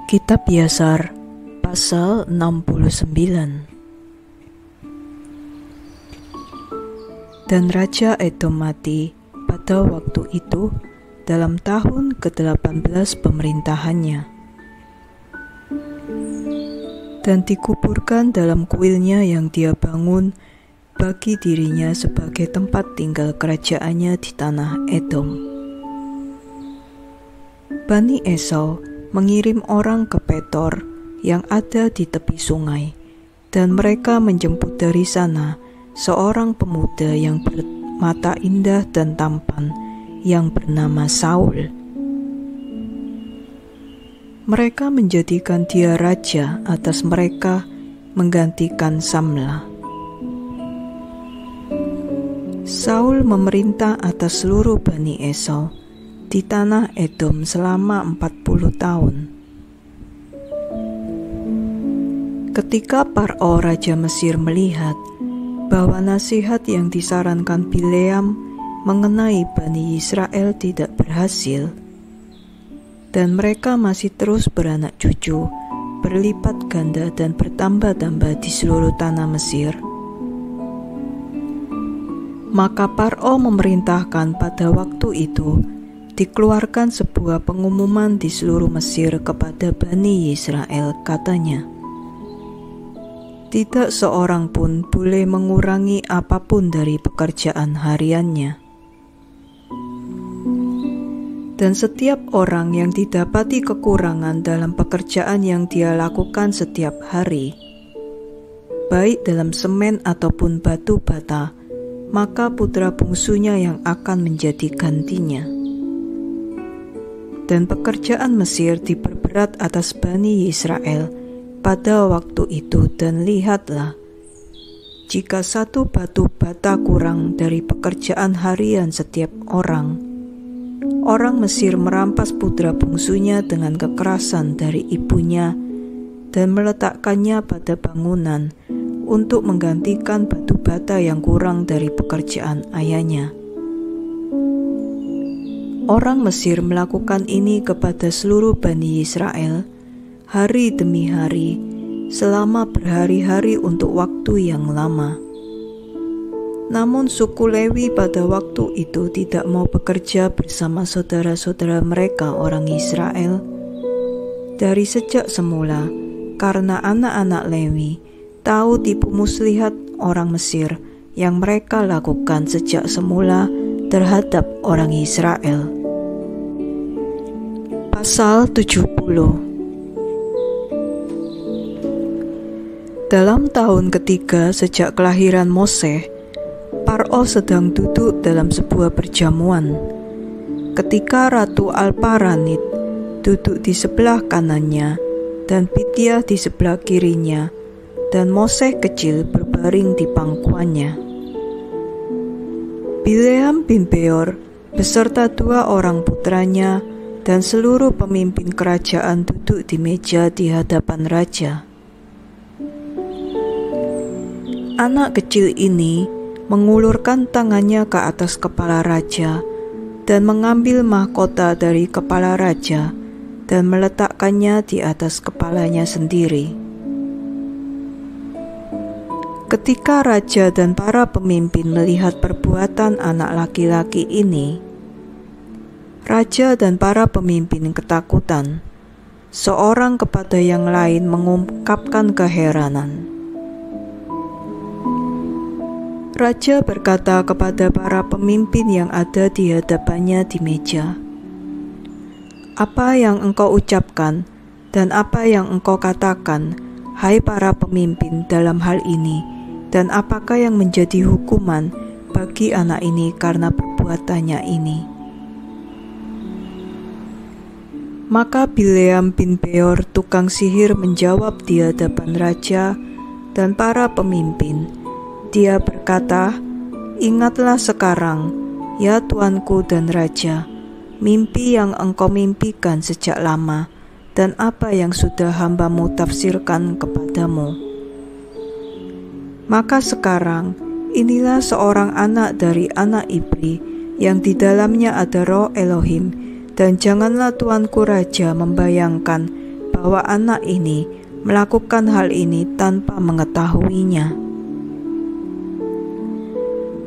Kitab Yasar, pasal 69. Dan Raja Edom mati pada waktu itu dalam tahun ke-18 pemerintahannya, dan dikuburkan dalam kuilnya yang dia bangun bagi dirinya sebagai tempat tinggal kerajaannya di tanah Edom. Bani Esau mengirim orang ke Petor yang ada di tepi sungai, dan mereka menjemput dari sana seorang pemuda yang bermata indah dan tampan yang bernama Saul. Mereka menjadikan dia raja atas mereka, menggantikan Samla. Saul memerintah atas seluruh Bani Esau di tanah Edom selama 40 tahun. Ketika Paro Raja Mesir melihat bahwa nasihat yang disarankan Bileam mengenai Bani Israel tidak berhasil, dan mereka masih terus beranak cucu, berlipat ganda dan bertambah-tambah di seluruh tanah Mesir, maka Paro memerintahkan pada waktu itu dikeluarkan sebuah pengumuman di seluruh Mesir kepada Bani Israel, katanya, tidak seorang pun boleh mengurangi apapun dari pekerjaan hariannya. Dan setiap orang yang didapati kekurangan dalam pekerjaan yang dia lakukan setiap hari, baik dalam semen ataupun batu bata, maka putra bungsunya yang akan menjadi gantinya. Dan pekerjaan Mesir diperberat atas Bani Israel pada waktu itu, dan lihatlah, jika satu batu bata kurang dari pekerjaan harian setiap orang, orang Mesir merampas putra bungsunya dengan kekerasan dari ibunya dan meletakkannya pada bangunan untuk menggantikan batu bata yang kurang dari pekerjaan ayahnya. Orang Mesir melakukan ini kepada seluruh Bani Israel hari demi hari, selama berhari-hari untuk waktu yang lama. Namun suku Lewi pada waktu itu tidak mau bekerja bersama saudara-saudara mereka orang Israel dari sejak semula, karena anak-anak Lewi tahu tipu muslihat orang Mesir yang mereka lakukan sejak semula terhadap orang Israel. Pasal 70. Dalam tahun ketiga sejak kelahiran Mose, Paro sedang duduk dalam sebuah perjamuan, ketika Ratu Alparanit duduk di sebelah kanannya dan Pitiah di sebelah kirinya, dan Mose kecil berbaring di pangkuannya. Bileam bin Beor beserta 2 orang putranya dan seluruh pemimpin kerajaan duduk di meja di hadapan raja. Anak kecil ini mengulurkan tangannya ke atas kepala raja dan mengambil mahkota dari kepala raja dan meletakkannya di atas kepalanya sendiri. Ketika raja dan para pemimpin melihat perbuatan anak laki-laki ini, raja dan para pemimpin ketakutan, seorang kepada yang lain mengungkapkan keheranan. Raja berkata kepada para pemimpin yang ada di hadapannya di meja, "Apa yang engkau ucapkan dan apa yang engkau katakan, hai para pemimpin, dalam hal ini, dan apakah yang menjadi hukuman bagi anak ini karena perbuatannya ini?" Maka Bileam bin Beor tukang sihir menjawab di hadapan raja dan para pemimpin. Dia berkata, "Ingatlah sekarang, ya tuanku dan raja, mimpi yang engkau mimpikan sejak lama, dan apa yang sudah hambamu tafsirkan kepadamu. Maka sekarang, inilah seorang anak dari anak iblis yang di dalamnya ada roh Elohim, dan janganlah tuanku raja membayangkan bahwa anak ini melakukan hal ini tanpa mengetahuinya.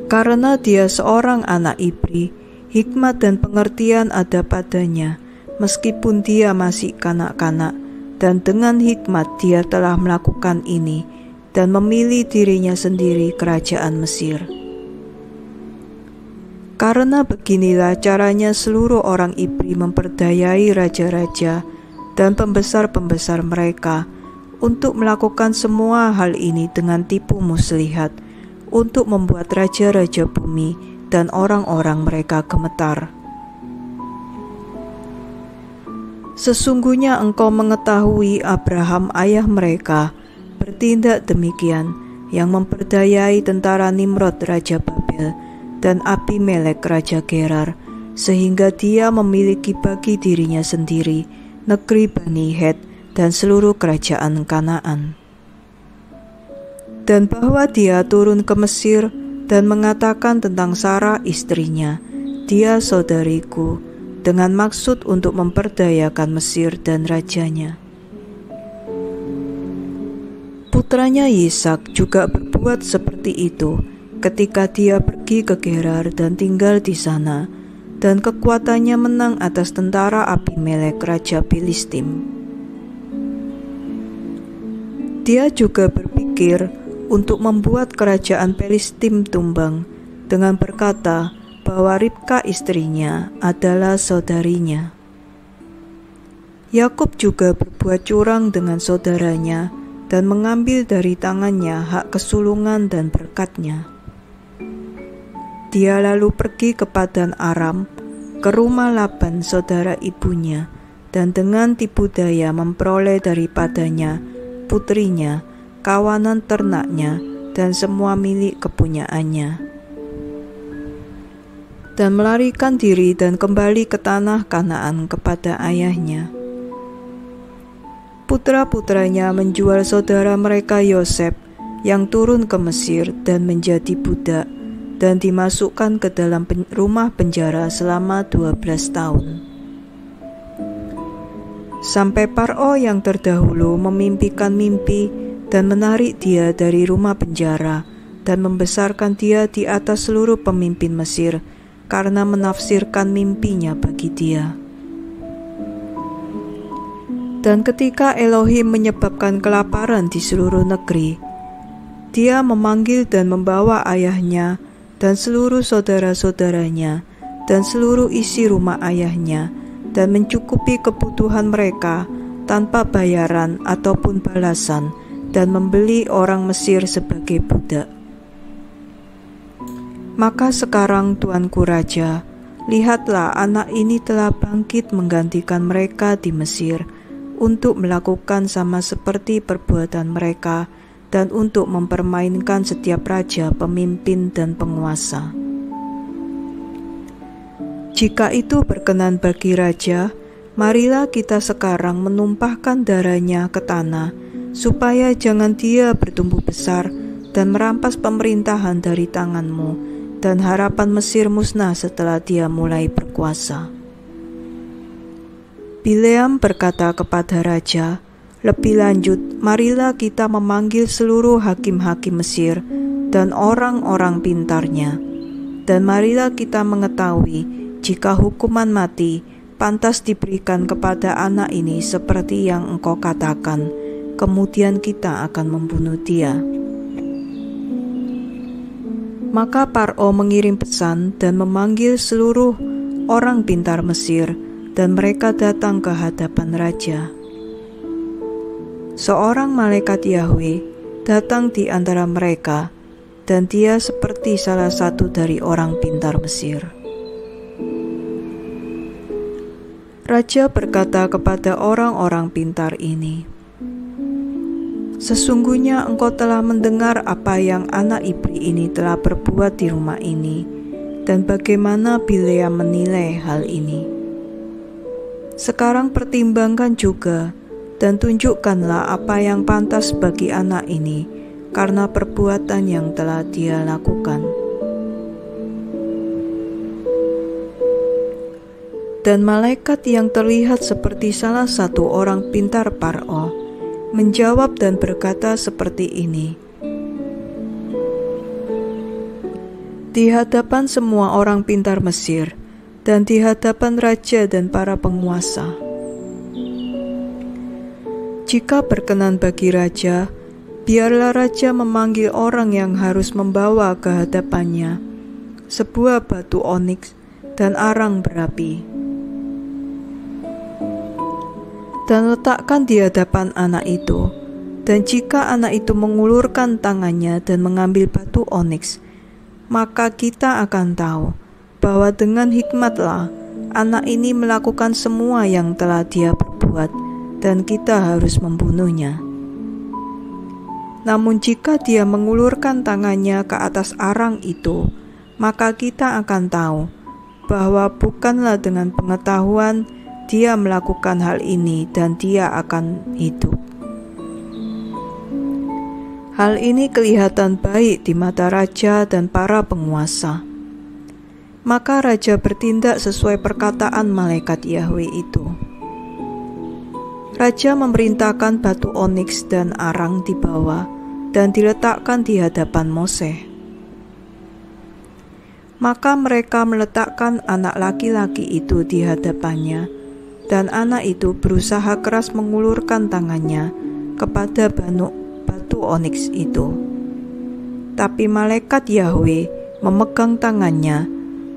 Karena dia seorang anak ibri, hikmat dan pengertian ada padanya, meskipun dia masih kanak-kanak, dan dengan hikmat dia telah melakukan ini dan memilih dirinya sendiri kerajaan Mesir. Karena beginilah caranya seluruh orang ibri memperdayai raja-raja dan pembesar-pembesar mereka untuk melakukan semua hal ini dengan tipu muslihat, untuk membuat raja-raja bumi dan orang-orang mereka gemetar. Sesungguhnya engkau mengetahui Abraham ayah mereka bertindak demikian, yang memperdayai tentara Nimrod raja Babel dan Abimelek raja Gerar, sehingga dia memiliki bagi dirinya sendiri negeri Bani Het dan seluruh kerajaan Kanaan. Dan bahwa dia turun ke Mesir dan mengatakan tentang Sarah istrinya, dia saudariku, dengan maksud untuk memperdayakan Mesir dan rajanya. Putranya Ishak juga berbuat seperti itu ketika dia pergi ke Gerar dan tinggal di sana, dan kekuatannya menang atas tentara Abimelek raja Filistim. Dia juga berpikir untuk membuat kerajaan Filistim tumbang dengan berkata bahwa Ribka istrinya adalah saudarinya. Yakub juga berbuat curang dengan saudaranya dan mengambil dari tangannya hak kesulungan dan berkatnya. Dia lalu pergi ke Padan Aram, ke rumah Laban saudara ibunya, dan dengan tipu daya memperoleh daripadanya putrinya, kawanan ternaknya, dan semua milik kepunyaannya, dan melarikan diri dan kembali ke tanah Kanaan kepada ayahnya. Putra-putranya menjual saudara mereka Yosef yang turun ke Mesir dan menjadi budak, dan dimasukkan ke dalam rumah penjara selama 12 tahun. Sampai Paro yang terdahulu memimpikan mimpi dan menarik dia dari rumah penjara dan membesarkan dia di atas seluruh pemimpin Mesir karena menafsirkan mimpinya bagi dia. Dan ketika Elohim menyebabkan kelaparan di seluruh negeri, dia memanggil dan membawa ayahnya dan seluruh saudara-saudaranya dan seluruh isi rumah ayahnya, dan mencukupi kebutuhan mereka tanpa bayaran ataupun balasan, dan membeli orang Mesir sebagai budak. Maka sekarang Tuanku Raja, lihatlah anak ini telah bangkit menggantikan mereka di Mesir, untuk melakukan sama seperti perbuatan mereka, dan untuk mempermainkan setiap raja, pemimpin, dan penguasa. Jika itu berkenan bagi raja, marilah kita sekarang menumpahkan darahnya ke tanah, supaya jangan dia bertumbuh besar dan merampas pemerintahan dari tanganmu, dan harapan Mesir musnah setelah dia mulai berkuasa. Bileam berkata kepada raja, lebih lanjut, marilah kita memanggil seluruh hakim-hakim Mesir dan orang-orang pintarnya, dan marilah kita mengetahui jika hukuman mati pantas diberikan kepada anak ini seperti yang engkau katakan, kemudian kita akan membunuh dia. Maka Paro mengirim pesan dan memanggil seluruh orang pintar Mesir, dan mereka datang ke hadapan raja. Seorang malaikat Yahweh datang di antara mereka, dan dia seperti salah satu dari orang pintar Mesir. Raja berkata kepada orang-orang pintar ini, sesungguhnya engkau telah mendengar apa yang anak ibri ini telah berbuat di rumah ini, dan bagaimana Bileam menilai hal ini. Sekarang pertimbangkan juga, dan tunjukkanlah apa yang pantas bagi anak ini, karena perbuatan yang telah dia lakukan. Dan malaikat yang terlihat seperti salah satu orang pintar Firaun menjawab dan berkata seperti ini, di hadapan semua orang pintar Mesir dan di hadapan raja dan para penguasa, jika berkenan bagi raja, biarlah raja memanggil orang yang harus membawa ke hadapannya sebuah batu oniks dan arang berapi, dan letakkan di hadapan anak itu. Dan jika anak itu mengulurkan tangannya dan mengambil batu oniks, maka kita akan tahu bahwa dengan hikmatlah anak ini melakukan semua yang telah dia perbuat, dan kita harus membunuhnya. Namun jika dia mengulurkan tangannya ke atas arang itu, maka kita akan tahu bahwa bukanlah dengan pengetahuan dia melakukan hal ini dan dia akan hidup. Hal ini kelihatan baik di mata raja dan para penguasa. Maka raja bertindak sesuai perkataan malaikat Yahwe itu. Raja memerintahkan batu oniks dan arang dibawa dan diletakkan di hadapan Mose. Maka mereka meletakkan anak laki-laki itu di hadapannya, dan anak itu berusaha keras mengulurkan tangannya kepada batu oniks itu. Tapi malaikat Yahwe memegang tangannya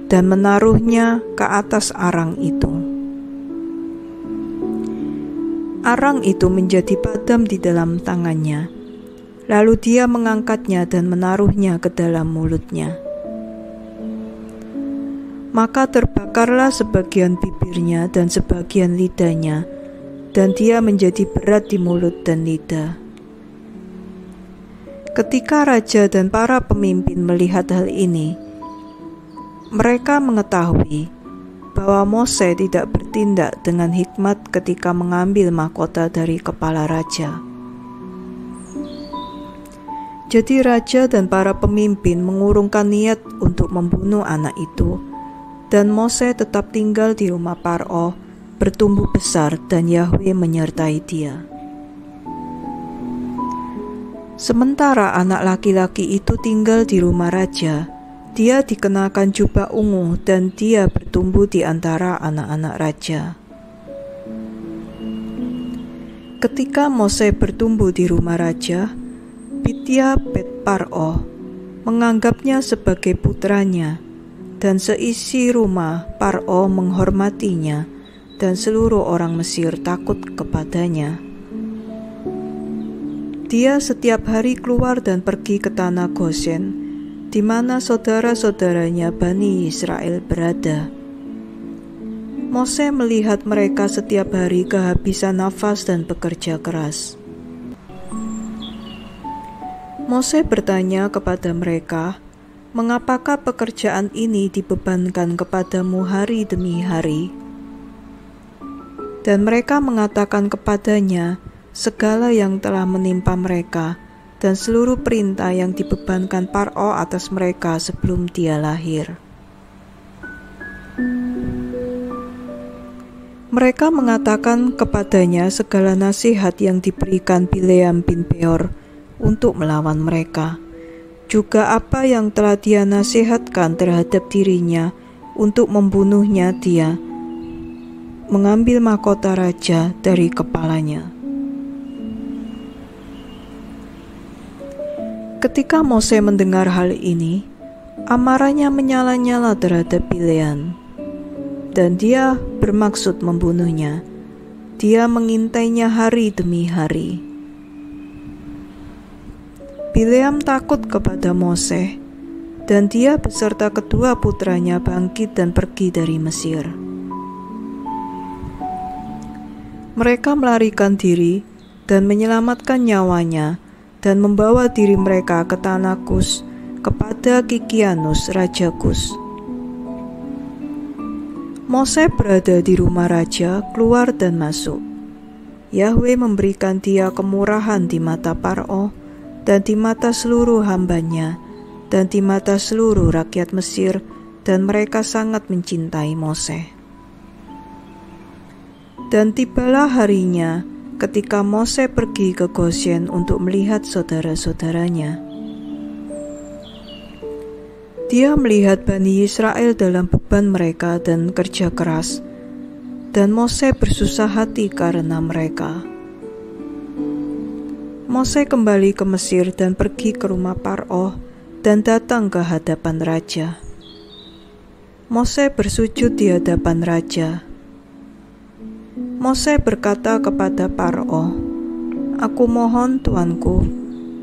dan menaruhnya ke atas arang itu. Arang itu menjadi padam di dalam tangannya. Lalu dia mengangkatnya dan menaruhnya ke dalam mulutnya. Maka terbakarlah sebagian bibirnya dan sebagian lidahnya, dan dia menjadi berat di mulut dan lidah. Ketika raja dan para pemimpin melihat hal ini, mereka mengetahui bahwa Mose tidak bertindak dengan hikmat ketika mengambil mahkota dari kepala raja. Jadi raja dan para pemimpin mengurungkan niat untuk membunuh anak itu, dan Mose tetap tinggal di rumah Firaun, bertumbuh besar, dan Yahwe menyertai dia. Sementara anak laki-laki itu tinggal di rumah raja, dia dikenakan jubah ungu dan dia bertumbuh di antara anak-anak raja. Ketika Mose bertumbuh di rumah raja, Pitya Bet Firaun menganggapnya sebagai putranya, dan seisi rumah Firaun menghormatinya, dan seluruh orang Mesir takut kepadanya. Dia setiap hari keluar dan pergi ke tanah Goshen, di mana saudara-saudaranya Bani Israel berada. Mose melihat mereka setiap hari kehabisan nafas dan bekerja keras. Mose bertanya kepada mereka, "Mengapakah pekerjaan ini dibebankan kepadamu hari demi hari?" Dan mereka mengatakan kepadanya segala yang telah menimpa mereka dan seluruh perintah yang dibebankan Firaun atas mereka sebelum dia lahir. Mereka mengatakan kepadanya segala nasihat yang diberikan Bileam bin Beor untuk melawan mereka, juga apa yang telah dia nasihatkan terhadap dirinya untuk membunuhnya. Dia mengambil mahkota raja dari kepalanya. Ketika Mose mendengar hal ini, amarahnya menyala-nyala terhadap Bileam, dan dia bermaksud membunuhnya. Dia mengintainya hari demi hari. Bileam takut kepada Mose, dan dia beserta kedua putranya bangkit dan pergi dari Mesir. Mereka melarikan diri dan menyelamatkan nyawanya, dan membawa diri mereka ke tanah Kus, kepada Kikianus, Raja Kus. Mose berada di rumah raja, keluar dan masuk. Yahwe memberikan dia kemurahan di mata Firaun, dan di mata seluruh hambanya, dan di mata seluruh rakyat Mesir, dan mereka sangat mencintai Mose. Dan tibalah harinya ketika Mose pergi ke Goshen untuk melihat saudara-saudaranya. Dia melihat Bani Israel dalam beban mereka dan kerja keras, dan Mose bersusah hati karena mereka. Mose kembali ke Mesir dan pergi ke rumah Paro dan datang ke hadapan raja. Mose bersujud di hadapan raja. Mose berkata kepada Paro, "Aku mohon Tuanku,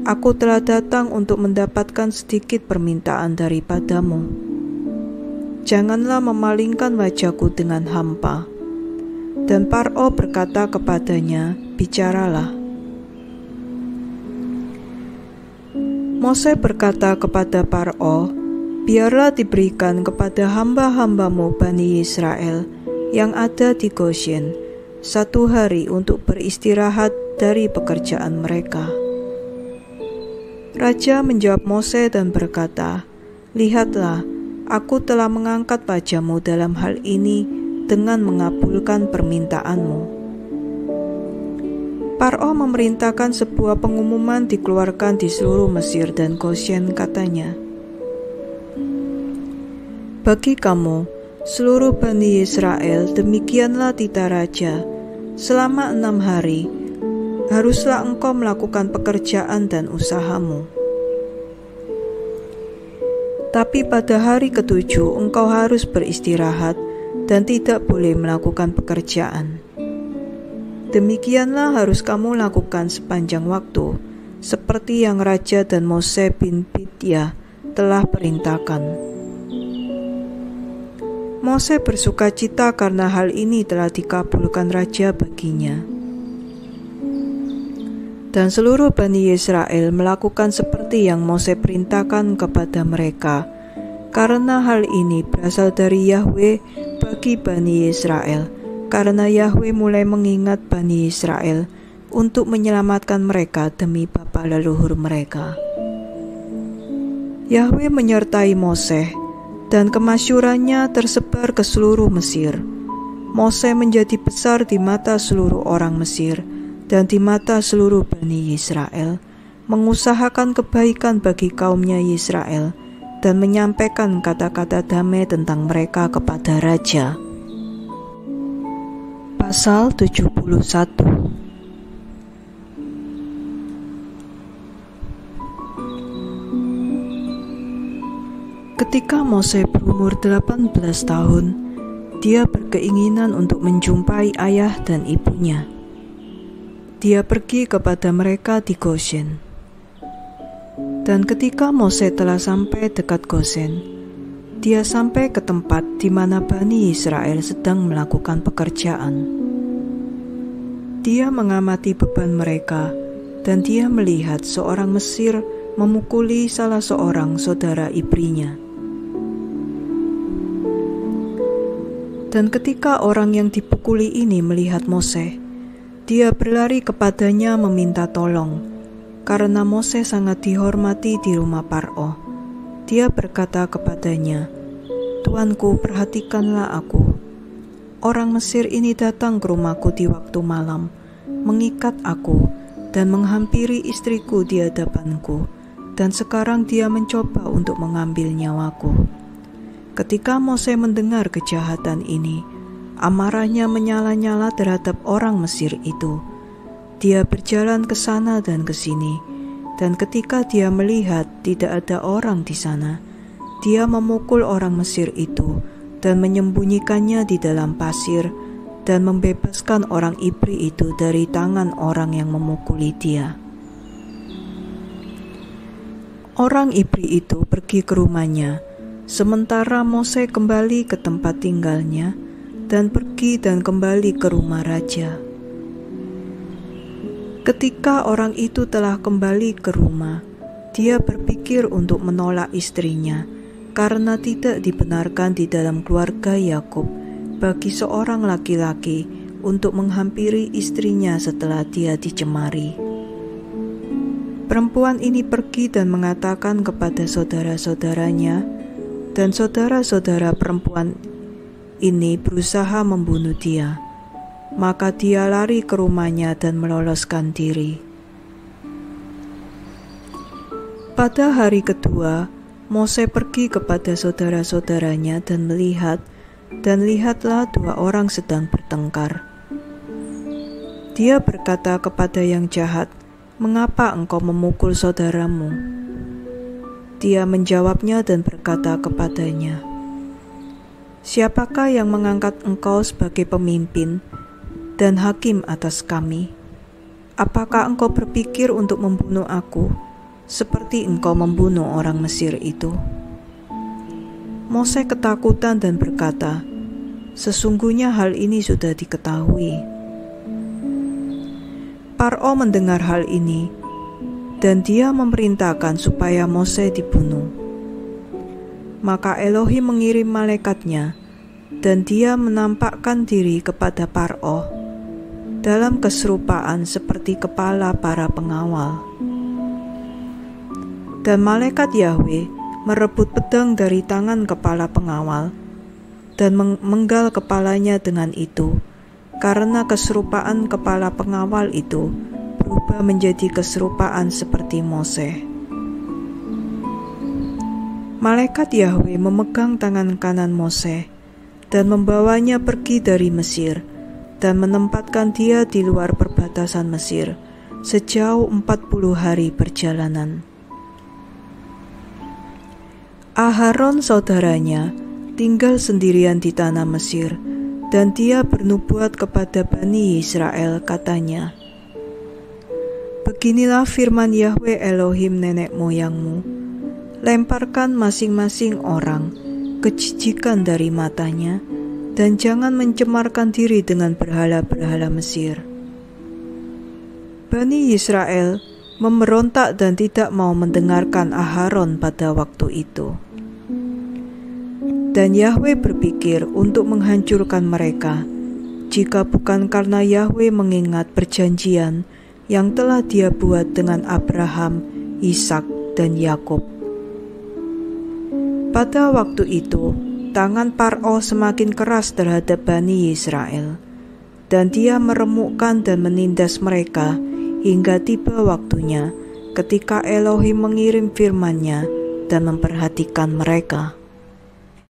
aku telah datang untuk mendapatkan sedikit permintaan daripadamu. Janganlah memalingkan wajahku dengan hampa." Dan Paro berkata kepadanya, "Bicaralah." Mose berkata kepada Paro, "Biarlah diberikan kepada hamba-hambamu Bani Israel yang ada di Goshen 1 hari untuk beristirahat dari pekerjaan mereka." Raja menjawab Mose dan berkata, "Lihatlah, aku telah mengangkat wajahmu dalam hal ini dengan mengabulkan permintaanmu." Paro memerintahkan sebuah pengumuman dikeluarkan di seluruh Mesir dan Goshen, katanya, "Bagi kamu, seluruh Bani Israel, demikianlah titah raja, selama 6 hari, haruslah engkau melakukan pekerjaan dan usahamu. Tapi pada hari ke-7 engkau harus beristirahat dan tidak boleh melakukan pekerjaan. Demikianlah harus kamu lakukan sepanjang waktu, seperti yang Raja dan Mose bin Bidya telah perintahkan." Mose bersukacita karena hal ini telah dikabulkan raja baginya. Dan seluruh Bani Israel melakukan seperti yang Mose perintahkan kepada mereka, karena hal ini berasal dari Yahweh bagi Bani Israel, karena Yahweh mulai mengingat Bani Israel untuk menyelamatkan mereka demi bapa leluhur mereka. Yahweh menyertai Mose, dan kemasyurannya tersebar ke seluruh Mesir. Mose menjadi besar di mata seluruh orang Mesir dan di mata seluruh Bani Israel, mengusahakan kebaikan bagi kaumnya Israel dan menyampaikan kata-kata damai tentang mereka kepada raja. Pasal 71. Ketika Mose berumur 18 tahun, dia berkeinginan untuk menjumpai ayah dan ibunya. Dia pergi kepada mereka di Goshen. Dan ketika Mose telah sampai dekat Goshen, dia sampai ke tempat di mana Bani Israel sedang melakukan pekerjaan. Dia mengamati beban mereka, dan dia melihat seorang Mesir memukuli salah seorang saudara ibrinya. Dan ketika orang yang dipukuli ini melihat Mose, dia berlari kepadanya meminta tolong, karena Mose sangat dihormati di rumah Paro. Dia berkata kepadanya, "Tuanku, perhatikanlah aku. Orang Mesir ini datang ke rumahku di waktu malam, mengikat aku dan menghampiri istriku di hadapanku, dan sekarang dia mencoba untuk mengambil nyawaku." Ketika Mose mendengar kejahatan ini, amarahnya menyala-nyala terhadap orang Mesir itu. Dia berjalan ke sana dan ke sini, dan ketika dia melihat tidak ada orang di sana, dia memukul orang Mesir itu dan menyembunyikannya di dalam pasir dan membebaskan orang Ibri itu dari tangan orang yang memukuli dia. Orang Ibri itu pergi ke rumahnya, sementara Mose kembali ke tempat tinggalnya dan pergi dan kembali ke rumah raja. Ketika orang itu telah kembali ke rumah, dia berpikir untuk menolak istrinya karena tidak dibenarkan di dalam keluarga Yakub bagi seorang laki-laki untuk menghampiri istrinya setelah dia dicemari. Perempuan ini pergi dan mengatakan kepada saudara-saudaranya, dan saudara-saudara perempuan ini berusaha membunuh dia. maka dia lari ke rumahnya dan meloloskan diri. Pada hari kedua, Mose pergi kepada saudara-saudaranya dan melihat, dan lihatlah dua orang sedang bertengkar. Dia berkata kepada yang jahat, "Mengapa engkau memukul saudaramu?" Dia menjawabnya dan berkata kepadanya, "Siapakah yang mengangkat engkau sebagai pemimpin dan hakim atas kami? Apakah engkau berpikir untuk membunuh aku, seperti engkau membunuh orang Mesir itu?" Mose ketakutan dan berkata, "Sesungguhnya hal ini sudah diketahui." Paro mendengar hal ini, dan dia memerintahkan supaya Mose dibunuh. Maka Elohim mengirim malaikatnya, dan dia menampakkan diri kepada Paro dalam keserupaan seperti kepala para pengawal. Dan malaikat Yahweh merebut pedang dari tangan kepala pengawal dan menggal kepalanya dengan itu, karena keserupaan kepala pengawal itu berubah menjadi keserupaan seperti Mose. Malaikat Yahweh memegang tangan kanan Mose dan membawanya pergi dari Mesir dan menempatkan dia di luar perbatasan Mesir sejauh 40 hari perjalanan. Aharon saudaranya tinggal sendirian di tanah Mesir, dan dia bernubuat kepada Bani Israel, katanya, "Beginilah firman Yahweh Elohim nenek moyangmu, lemparkan masing-masing orang kejijikan dari matanya, dan jangan mencemarkan diri dengan berhala-berhala Mesir." Bani Israel memberontak dan tidak mau mendengarkan Aharon pada waktu itu. Dan Yahweh berpikir untuk menghancurkan mereka, jika bukan karena Yahweh mengingat perjanjian yang telah Dia buat dengan Abraham, Ishak, dan Yakub. Pada waktu itu, tangan Paro semakin keras terhadap Bani Israel, dan dia meremukkan dan menindas mereka hingga tiba waktunya ketika Elohim mengirim firman-Nya dan memperhatikan mereka.